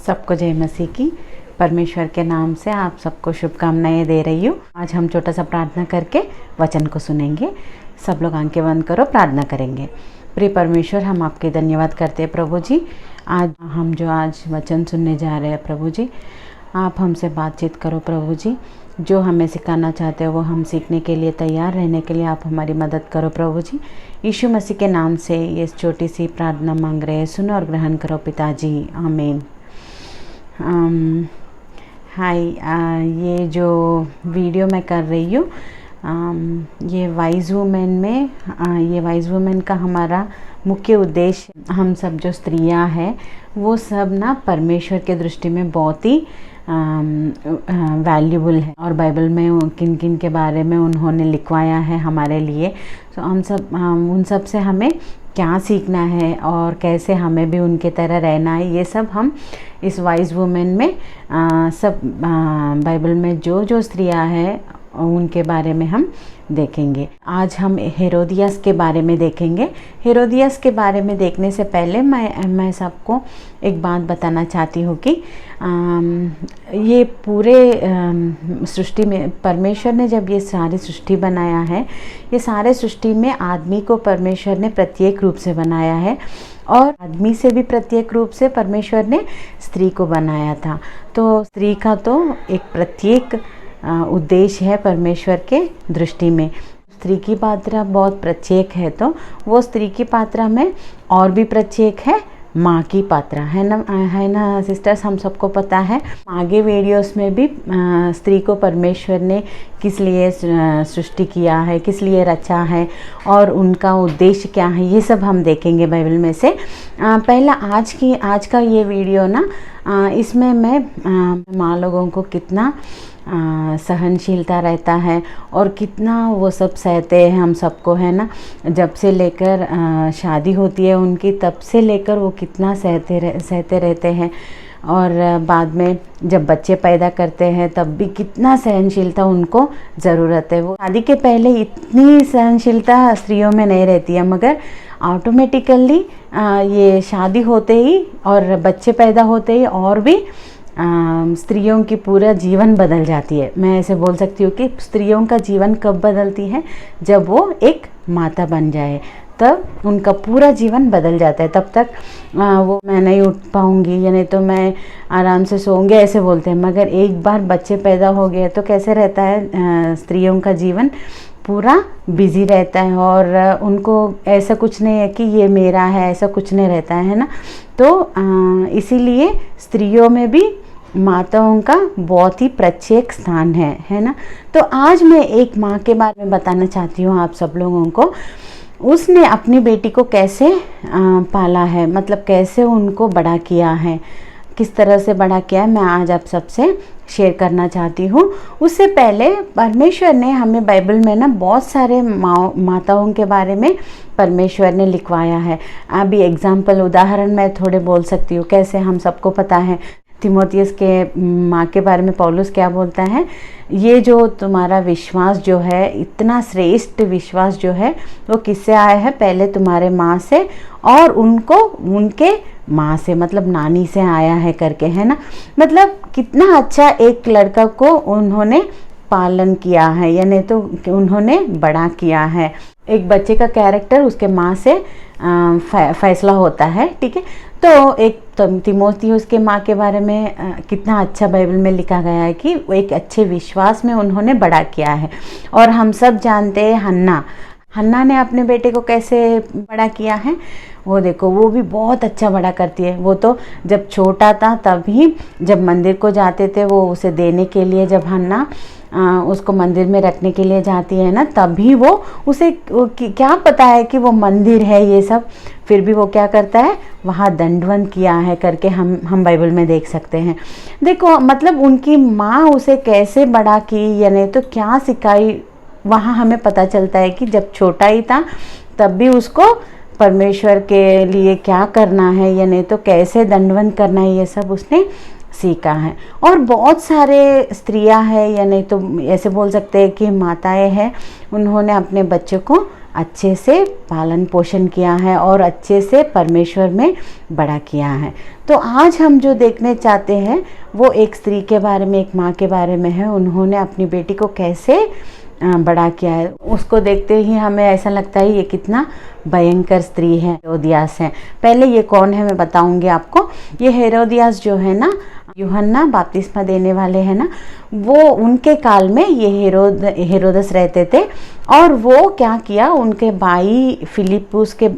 सबको जय मसीह की। परमेश्वर के नाम से आप सबको शुभकामनाएं दे रही हूँ। आज हम छोटा सा प्रार्थना करके वचन को सुनेंगे। सब लोग आंखें बंद करो, प्रार्थना करेंगे। प्रिय परमेश्वर, हम आपके धन्यवाद करते हैं प्रभु जी। आज वचन सुनने जा रहे हैं प्रभु जी, आप हमसे बातचीत करो प्रभु जी। जो हमें सिखाना चाहते हो वो हम सीखने के लिए तैयार रहने के लिए आप हमारी मदद करो प्रभु जी। यीशु मसीह के नाम से ये छोटी सी प्रार्थना मांग रहे हैं, सुनो और ग्रहण करो पिताजी, आमीन। हाय, ये जो वीडियो मैं कर रही हूँ ये वाइज वुमेन का हमारा मुख्य उद्देश्य, हम सब जो स्त्रियां हैं वो सब ना परमेश्वर के दृष्टि में बहुत ही वैल्यूबल है। और बाइबल में किन किन के बारे में उन्होंने लिखवाया है हमारे लिए, तो उन सब से हमें क्या सीखना है और कैसे हमें भी उनके तरह रहना है, ये सब हम इस वाइज वुमेन में सब बाइबल में जो स्त्रियां हैं उनके बारे में हम देखेंगे। आज हम हेरोदियास के बारे में देखेंगे। हेरोदियास के बारे में देखने से पहले मैं सबको एक बात बताना चाहती हूँ कि ये पूरे सृष्टि में परमेश्वर ने जब ये सारी सृष्टि बनाया है, ये सारे सृष्टि में आदमी को परमेश्वर ने प्रत्येक रूप से बनाया है और आदमी से भी प्रत्येक रूप से परमेश्वर ने स्त्री को बनाया था। तो स्त्री का तो एक प्रत्येक उद्देश्य है परमेश्वर के दृष्टि में। स्त्री की पात्रा बहुत प्रत्येक है, तो वो स्त्री की पात्रा में और भी प्रत्येक है माँ की पात्रा, है ना सिस्टर्स। हम सबको पता है आगे वीडियोस में भी स्त्री को परमेश्वर ने किस लिए सृष्टि किया है, किस लिए रचा है और उनका उद्देश्य क्या है, ये सब हम देखेंगे बाइबल में से। पहला आज का ये वीडियो ना, इसमें मैं माँ लोगों को कितना सहनशीलता रहता है और कितना वो सब सहते हैं हम सबको, है ना। जब से लेकर शादी होती है उनकी, तब से लेकर वो कितना सहते रहते हैं और बाद में जब बच्चे पैदा करते हैं तब भी कितना सहनशीलता उनको ज़रूरत है। वो शादी के पहले इतनी सहनशीलता स्त्रियों में नहीं रहती है, मगर ऑटोमेटिकली ये शादी होते ही और बच्चे पैदा होते ही और भी स्त्रियों की पूरा जीवन बदल जाती है। मैं ऐसे बोल सकती हूँ कि स्त्रियों का जीवन कब बदलती है, जब वो एक माता बन जाए, तब उनका पूरा जीवन बदल जाता है। तब तक वो मैं नहीं उठ पाऊँगी या नहीं तो मैं आराम से सोऊंगी ऐसे बोलते हैं, मगर एक बार बच्चे पैदा हो गए तो कैसे रहता है, स्त्रियों का जीवन पूरा बिजी रहता है और उनको ऐसा कुछ नहीं है कि ये मेरा है, ऐसा कुछ नहीं रहता है ना। तो इसीलिए स्त्रियों में भी माताओं का बहुत ही प्रत्येक स्थान है ना। तो आज मैं एक माँ के बारे में बताना चाहती हूँ आप सब लोगों को। उसने अपनी बेटी को कैसे पाला है, मतलब कैसे उनको बड़ा किया है, किस तरह से बड़ा किया है, मैं आज आप सबसे शेयर करना चाहती हूँ। उससे पहले परमेश्वर ने हमें बाइबल में ना बहुत सारे माताओं के बारे में परमेश्वर ने लिखवाया है। अभी एग्जाम्पल उदाहरण मैं थोड़े बोल सकती हूँ। कैसे, हम सबको पता है तीमुथियुस के माँ के बारे में पौलुस क्या बोलता है, ये जो तुम्हारा विश्वास जो है, इतना श्रेष्ठ विश्वास जो है, वो किससे आया है, पहले तुम्हारे माँ से और उनको उनके माँ से, मतलब नानी से आया है करके, है ना। मतलब कितना अच्छा एक लड़का को उन्होंने पालन किया है, यानी तो उन्होंने बड़ा किया है। एक बच्चे का कैरेक्टर उसके माँ से फैसला होता है, ठीक है। तो एक तीमुथियुस के माँ के बारे में कितना अच्छा बाइबल में लिखा गया है कि वो एक अच्छे विश्वास में उन्होंने बड़ा किया है। और हम सब जानते हैं हन्ना ने अपने बेटे को कैसे बड़ा किया है, वो देखो, वो भी बहुत अच्छा बड़ा करती है। वो तो जब छोटा था तभी जब मंदिर को जाते थे वो उसे देने के लिए, जब हन्ना उसको मंदिर में रखने के लिए जाती है ना, तभी वो उसे क्या पता है कि वो मंदिर है ये सब, फिर भी वो क्या करता है, वहाँ दंडवत किया है करके हम बाइबल में देख सकते हैं। देखो, मतलब उनकी माँ उसे कैसे बड़ा की, यानी तो क्या सिखाई, वहाँ हमें पता चलता है कि जब छोटा ही था तब भी उसको परमेश्वर के लिए क्या करना है, यानी तो कैसे दंडवत करना है, ये सब उसने सीखा है। और बहुत सारे स्त्रियां हैं, या नहीं तो ऐसे बोल सकते हैं कि माताएं हैं, उन्होंने अपने बच्चों को अच्छे से पालन पोषण किया है और अच्छे से परमेश्वर में बड़ा किया है। तो आज हम जो देखने चाहते हैं वो एक स्त्री के बारे में, एक माँ के बारे में है। उन्होंने अपनी बेटी को कैसे बड़ा किया है, उसको देखते ही हमें ऐसा लगता है ये कितना भयंकर स्त्री है, हेरोदियास है। पहले ये कौन है मैं बताऊंगी आपको। ये हेरोदियास जो है ना, यूहन्ना बपतिस्मा देने वाले हैं ना, वो उनके काल में ये हेरोदस रहते थे। और वो क्या किया, उनके भाई फिलिपुस के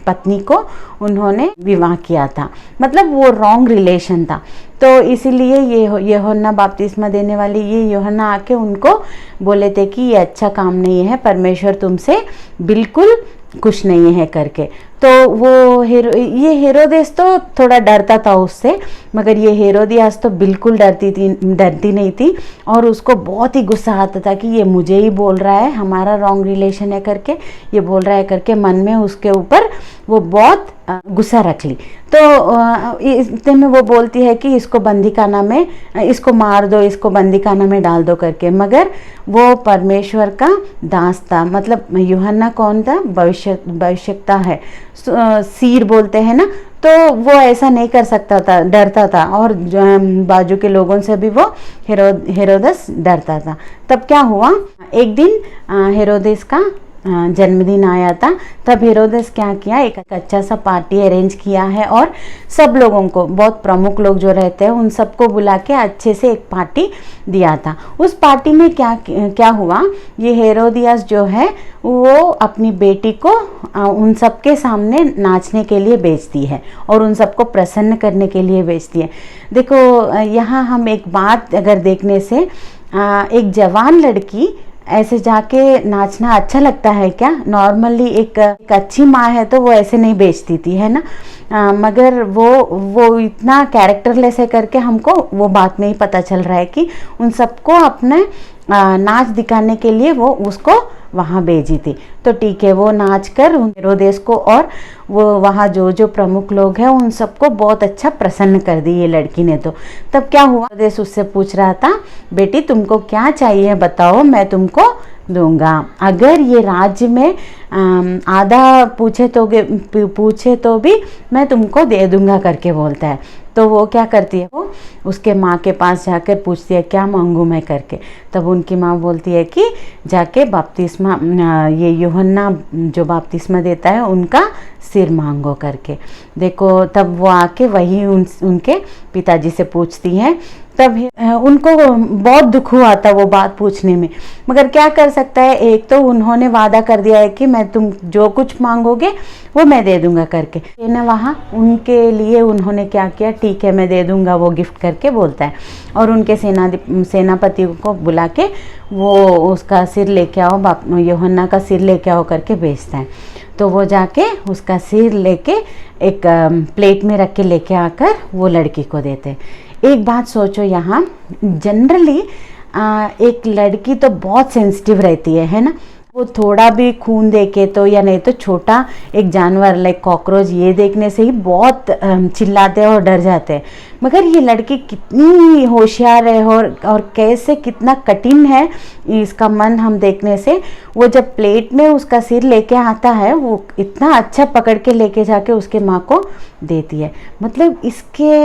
पत्नी को उन्होंने विवाह किया था, मतलब वो रॉन्ग रिलेशन था। तो इसीलिए ये यूहन्ना बपतिस्मा देने वाले ये यूहन्ना आके उनको बोले थे कि ये अच्छा काम नहीं है, परमेश्वर तुमसे बिल्कुल खुश नहीं है करके। तो वो ये हेरोदेस तो थोड़ा डरता था उससे, मगर ये हेरोदियास तो बिल्कुल डरती नहीं थी। और उसको बहुत ही गुस्सा आता था कि ये मुझे ही बोल रहा है, हमारा रॉन्ग रिलेशन है करके ये बोल रहा है करके। मन में उसके ऊपर वो बहुत गुस्सा रख ली। तो इतने में वो बोलती है कि इसको बंदीखाना में, इसको मार दो, इसको बंदीखाना में डाल दो करके। मगर वो परमेश्वर का दास था, मतलब यूहन्ना कौन था, भविष्यवक्ता है, सीर बोलते हैं ना। तो वो ऐसा नहीं कर सकता था, डरता था। और बाजू के लोगों से भी वो हेरोदस डरता था। तब क्या हुआ, एक दिन हेरोदेस का जन्मदिन आया था। तब हेरोदेस क्या किया, एक अच्छा सा पार्टी अरेंज किया है और सब लोगों को, बहुत प्रमुख लोग जो रहते हैं उन सबको बुला के अच्छे से एक पार्टी दिया था। उस पार्टी में क्या हुआ, ये हेरोदियास जो है वो अपनी बेटी को उन सबके सामने नाचने के लिए भेजती है और उन सबको प्रसन्न करने के लिए भेजती है। देखो यहाँ हम एक बात अगर देखने से, एक जवान लड़की ऐसे जाके नाचना अच्छा लगता है क्या? नॉर्मली एक अच्छी माँ है तो वो ऐसे नहीं बेचती थी, है ना। मगर वो इतना कैरेक्टरलेस है करके हमको वो बात में ही पता चल रहा है कि उन सबको अपने नाच दिखाने के लिए वो उसको वहाँ भेजी थी। तो ठीक है, वो नाच कर हेरोदेस को और वो वहाँ जो प्रमुख लोग हैं उन सबको बहुत अच्छा प्रसन्न कर दी ये लड़की ने। तो तब क्या हुआ, हेरोदेस उससे पूछ रहा था, बेटी तुमको क्या चाहिए बताओ, मैं तुमको दूंगा। अगर ये राज्य में आधा पूछे तो भी मैं तुमको दे दूंगा करके बोलता है। तो वो क्या करती है, वो उसके माँ के पास जाकर पूछती है क्या मांगूँ मैं करके। तब उनकी माँ बोलती है कि जाके बपतिस्मा, ये यूहन्ना जो बपतिस्मा देता है उनका सिर मांगो करके। देखो तब वो आके वही उनके पिताजी से पूछती हैं। तब उनको बहुत दुख हुआ था वो बात पूछने में, मगर क्या कर सकता है, एक तो उन्होंने वादा कर दिया है कि मैं तुम जो कुछ मांगोगे वो मैं दे दूंगा करके ना। वहाँ उनके लिए उन्होंने क्या किया, ठीक है मैं दे दूंगा वो गिफ्ट करके बोलता है। और उनके सेनापति को बुला के वो उसका सिर लेके आओ, यूहन्ना का सिर लेके आओ करके भेजता है। तो वो जाके उसका सिर लेके एक प्लेट में रख के लेके आकर वो लड़की को देते। एक बात सोचो, यहाँ जनरली एक लड़की तो बहुत सेंसिटिव रहती है ना। वो थोड़ा भी खून देखे तो, या नहीं तो छोटा एक जानवर लाइक कॉकरोच ये देखने से ही बहुत चिल्लाते हैं और डर जाते हैं। मगर ये लड़की कितनी होशियार है और कैसे कितना कठिन है इसका मन हम देखने से। वो जब प्लेट में उसका सिर लेके आता है वो इतना अच्छा पकड़ के लेके जाके उसके माँ को देती है। मतलब इसके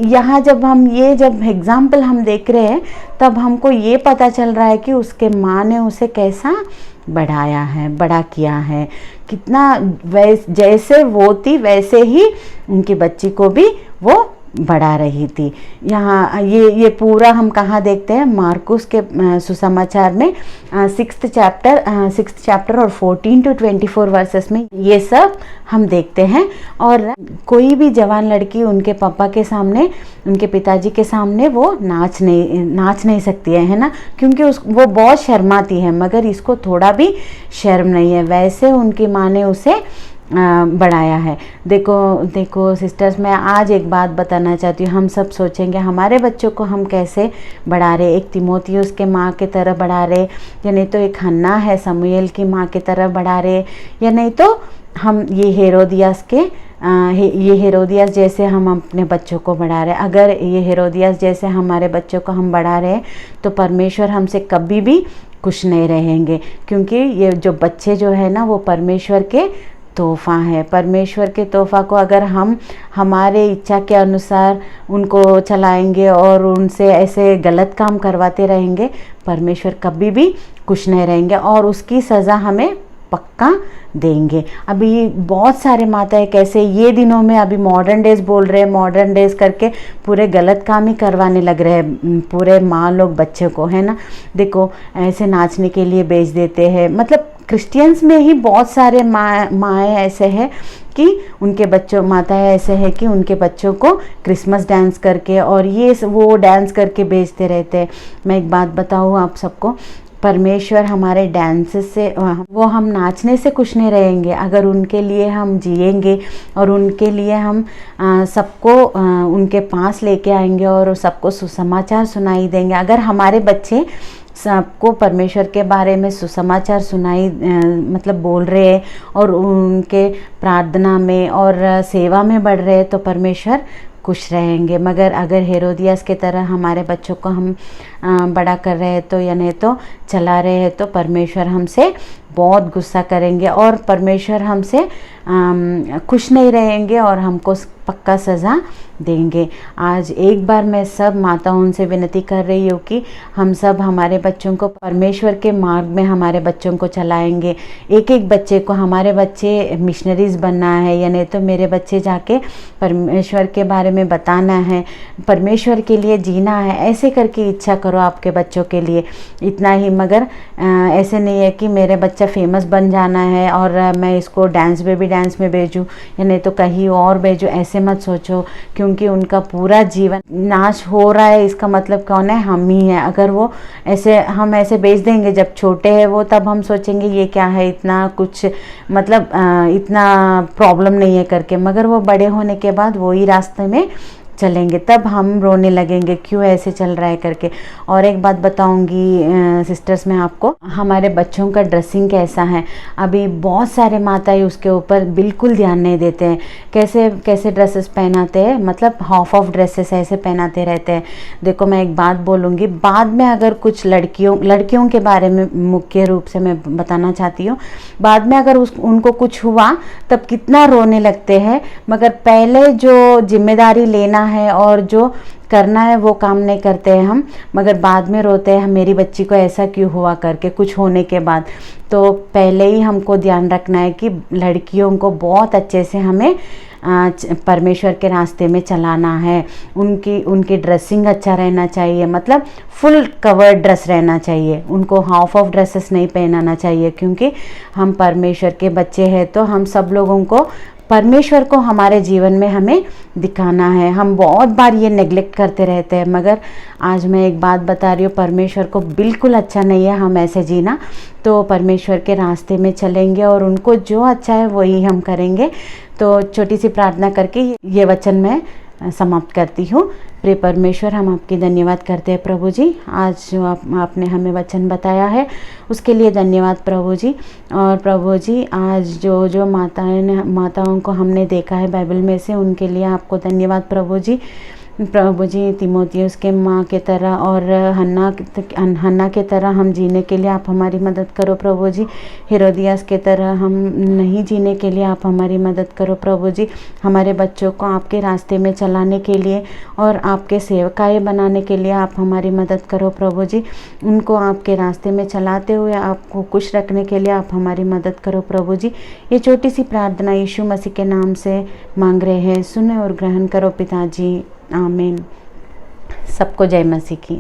यहाँ जब एग्जाम्पल हम देख रहे हैं तब हमको ये पता चल रहा है कि उसके माँ ने उसे कैसा बढ़ाया है, बड़ा किया है, कितना जैसे वो थी वैसे ही उनकी बच्ची को भी वो बढ़ा रही थी। यहाँ ये पूरा हम कहाँ देखते हैं, मार्कुस के सुसमाचार में 6th चैप्टर और 14 to 24 वर्सेस में ये सब हम देखते हैं। और कोई भी जवान लड़की उनके पापा के सामने, उनके पिताजी के सामने वो नाच नहीं सकती है ना, क्योंकि वो बहुत शर्माती है। मगर इसको थोड़ा भी शर्म नहीं है, वैसे उनकी माँ ने उसे बढ़ाया है। देखो सिस्टर्स, मैं आज एक बात बताना चाहती हूँ। हम सब सोचेंगे हमारे बच्चों को हम कैसे बढ़ा रहे, एक तिमोथियुस के माँ की तरह बढ़ा रहे, या नहीं तो एक हन्ना है समूएल की माँ की तरह बढ़ा रहे, या नहीं तो हम ये हेरोदियास जैसे हम अपने बच्चों को बढ़ा रहे। अगर ये हेरोदियास जैसे हमारे बच्चों को हम बढ़ा रहे तो परमेश्वर हमसे कभी भी खुश नहीं रहेंगे, क्योंकि ये जो बच्चे जो है ना वो परमेश्वर के तोहफ़ा है। परमेश्वर के तोहफ़ा को अगर हम हमारे इच्छा के अनुसार उनको चलाएंगे और उनसे ऐसे गलत काम करवाते रहेंगे, परमेश्वर कभी भी खुश नहीं रहेंगे और उसकी सज़ा हमें पक्का देंगे। अभी बहुत सारे माताएं कैसे ये दिनों में अभी मॉडर्न डेज बोल रहे हैं, मॉडर्न डेज करके पूरे गलत काम ही करवाने लग रहे हैं पूरे माँ लोग बच्चे को, है ना। देखो ऐसे नाचने के लिए भेज देते हैं, मतलब क्रिश्चियंस में ही बहुत सारे माएँ ऐसे हैं कि उनके बच्चों, माताएं ऐसे हैं कि उनके बच्चों को क्रिसमस डांस करके और ये वो डांस करके भेजते रहते हैं। मैं एक बात बताऊँ आप सबको, परमेश्वर हमारे डांसेस से, वो हम नाचने से खुश नहीं रहेंगे अगर उनके लिए हम जिएंगे और उनके लिए हम सबको उनके पास लेके आएंगे और सबको सुसमाचार सुनाई देंगे। अगर हमारे बच्चे सबको परमेश्वर के बारे में सुसमाचार सुनाई मतलब बोल रहे हैं और उनके प्रार्थना में और सेवा में बढ़ रहे हैं तो परमेश्वर खुश रहेंगे। मगर अगर हेरोदियास के तरह हमारे बच्चों को हम बड़ा कर रहे हैं तो या नहीं तो चला रहे हैं तो परमेश्वर हमसे बहुत गुस्सा करेंगे और परमेश्वर हमसे खुश नहीं रहेंगे और हमको पक्का सज़ा देंगे। आज एक बार मैं सब माताओं से विनती कर रही हूँ कि हम सब हमारे बच्चों को परमेश्वर के मार्ग में हमारे बच्चों को चलाएंगे। एक एक बच्चे को, हमारे बच्चे मिशनरीज़ बनना है या नहीं तो मेरे बच्चे जाके परमेश्वर के बारे में बताना है, परमेश्वर के लिए जीना है, ऐसे करके इच्छा करो आपके बच्चों के लिए, इतना ही। मगर ऐसे नहीं है कि मेरे बच्चा फेमस बन जाना है और मैं इसको डांस बेबी डांस में भेजूँ या नहीं तो कहीं और भेजूँ, ऐसे मत सोचो, क्योंकि उनका पूरा जीवन नाश हो रहा है। इसका मतलब कौन है? हम ही हैं। अगर वो ऐसे, हम ऐसे भेज देंगे जब छोटे हैं वो, तब हम सोचेंगे ये क्या है, इतना कुछ मतलब इतना प्रॉब्लम नहीं है करके, मगर वो बड़े होने के बाद वही रास्ते में चलेंगे, तब हम रोने लगेंगे क्यों ऐसे चल रहा है करके। और एक बात बताऊंगी सिस्टर्स मैं आपको, हमारे बच्चों का ड्रेसिंग कैसा है। अभी बहुत सारे माताएं उसके ऊपर बिल्कुल ध्यान नहीं देते हैं, कैसे कैसे ड्रेसेस पहनाते हैं, मतलब हाफ ऑफ ड्रेसेस ऐसे पहनाते रहते हैं। देखो मैं एक बात बोलूँगी, बाद में अगर कुछ लड़कियों के बारे में मुख्य रूप से मैं बताना चाहती हूँ, बाद में अगर उनको कुछ हुआ तब कितना रोने लगते हैं, मगर पहले जो जिम्मेदारी लेना है और जो करना है वो काम नहीं करते हैं हम, मगर बाद में रोते हैं मेरी बच्ची को ऐसा क्यों हुआ करके कुछ होने के बाद। तो पहले ही हमको ध्यान रखना है कि लड़कियों को बहुत अच्छे से हमें परमेश्वर के रास्ते में चलाना है। उनकी ड्रेसिंग अच्छा रहना चाहिए, मतलब फुल कवर्ड ड्रेस रहना चाहिए, उनको हाफ ऑफ ड्रेसेस नहीं पहनाना चाहिए, क्योंकि हम परमेश्वर के बच्चे हैं तो हम सब लोगों को परमेश्वर को हमारे जीवन में हमें दिखाना है। हम बहुत बार ये नेग्लेक्ट करते रहते हैं, मगर आज मैं एक बात बता रही हूँ, परमेश्वर को बिल्कुल अच्छा नहीं है हम ऐसे जीना। तो परमेश्वर के रास्ते में चलेंगे और उनको जो अच्छा है वही हम करेंगे। तो छोटी सी प्रार्थना करके ये वचन मैं समाप्त करती हूँ। प्रिय परमेश्वर, हम आपकी धन्यवाद करते हैं प्रभु जी, आज जो आपने हमें वचन बताया है उसके लिए धन्यवाद प्रभु जी। और प्रभु जी आज जो माताओं को हमने देखा है बाइबल में से, उनके लिए आपको धन्यवाद प्रभु जी। प्रभु जी तीमुथियुस के माँ के तरह और हन्ना के तरह हम जीने के लिए आप हमारी मदद करो प्रभु जी। हेरोदियास के तरह हम नहीं जीने के लिए आप हमारी मदद करो प्रभु जी। हमारे बच्चों को आपके रास्ते में चलाने के लिए और आपके सेवकाएँ बनाने के लिए आप हमारी मदद करो प्रभु जी। उनको आपके रास्ते में चलाते हुए आपको खुश रखने के लिए आप हमारी मदद करो प्रभु जी। ये छोटी सी प्रार्थना यीशु मसीह के नाम से मांग रहे हैं, सुने और ग्रहण करो पिताजी, आमीन। सबको जय मसीह की।